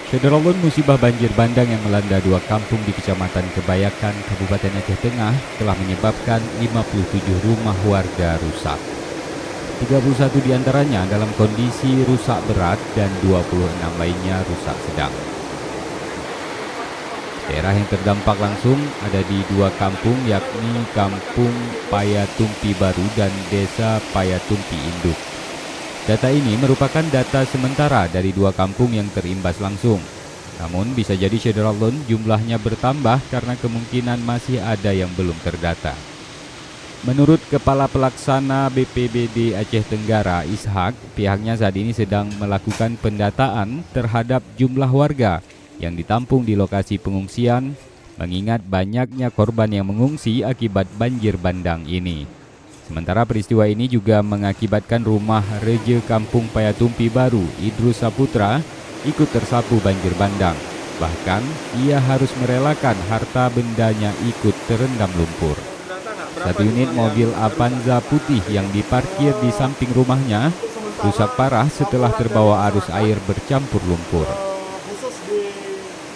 Sederolun musibah banjir bandang yang melanda dua kampung di Kecamatan Kebayakan, Kabupaten Aceh Tengah telah menyebabkan 57 rumah warga rusak. 31 diantaranya dalam kondisi rusak berat dan 26 lainnya rusak sedang. Daerah yang terdampak langsung ada di dua kampung, yakni Kampung Payatumpi Baru dan Desa Payatumpi Induk. Data ini merupakan data sementara dari dua kampung yang terimbas langsung. Namun bisa jadi Syederalun jumlahnya bertambah karena kemungkinan masih ada yang belum terdata. Menurut Kepala Pelaksana BPBD Aceh Tenggara, Ishak, pihaknya saat ini sedang melakukan pendataan terhadap jumlah warga yang ditampung di lokasi pengungsian, mengingat banyaknya korban yang mengungsi akibat banjir bandang ini. Sementara peristiwa ini juga mengakibatkan rumah Reje Kampung Payatumpi Baru, Idrus Saputra, ikut tersapu banjir bandang. Bahkan, ia harus merelakan harta bendanya ikut terendam lumpur. Satu unit mobil Avanza putih yang diparkir di samping rumahnya rusak parah setelah terbawa arus air bercampur lumpur. Khusus di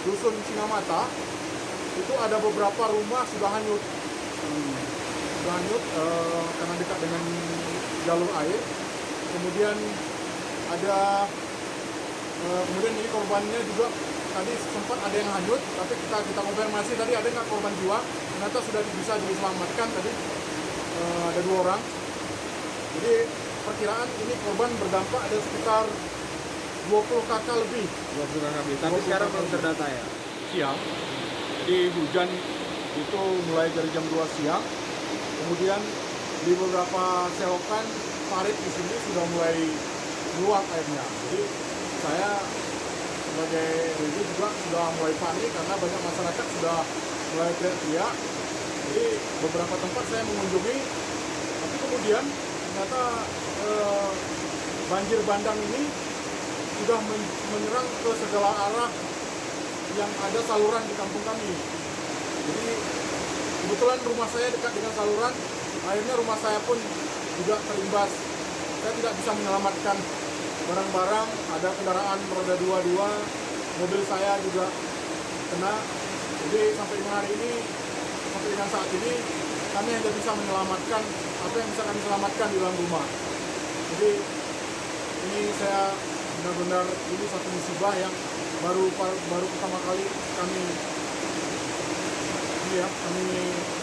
Dusun Singamata, itu ada beberapa rumah sudah hanyut. Karena dekat dengan jalur air. Kemudian ada kemudian ini korbannya juga tadi sempat ada yang hanyut, tapi kita konfirmasi tadi ada nggak korban jiwa, ternyata sudah bisa diselamatkan tadi, ada 2 orang. Jadi perkiraan ini korban berdampak ada sekitar 20 kakak lebih. 20 kakak lebih, tapi sekarang belum terdata ya? Siang, jadi hujan itu mulai dari jam 2 siang. Kemudian di beberapa selokan parit di sini sudah mulai meluap airnya. Jadi saya sebagai reji juga sudah mulai panik karena banyak masyarakat sudah mulai teriak-teriak. Jadi beberapa tempat saya mengunjungi, tapi kemudian ternyata banjir bandang ini sudah menyerang ke segala arah yang ada saluran di kampung kami. Jadi kebetulan rumah saya dekat dengan saluran, akhirnya rumah saya pun juga terimbas. Saya tidak bisa menyelamatkan barang-barang, ada kendaraan roda 2, mobil saya juga kena. Jadi sampai dengan hari ini, sampai dengan saat ini, kami hanya bisa menyelamatkan apa yang bisa kami selamatkan di dalam rumah. Jadi ini saya benar-benar ini satu musibah yang baru pertama kali kami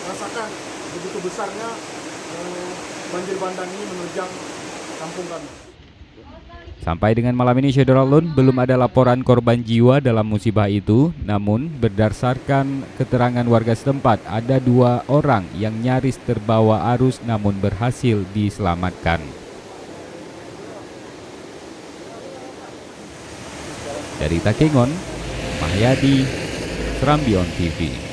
rasakan begitu besarnya banjir bandang ini menerjang kampung kami. Sampai dengan malam ini Syederalun belum ada laporan korban jiwa dalam musibah itu, namun berdasarkan keterangan warga setempat ada 2 orang yang nyaris terbawa arus namun berhasil diselamatkan. Dari Takengon, Mahyadi, Serambi On TV.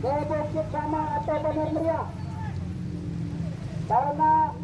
Bebukit sama atau benar meriah karena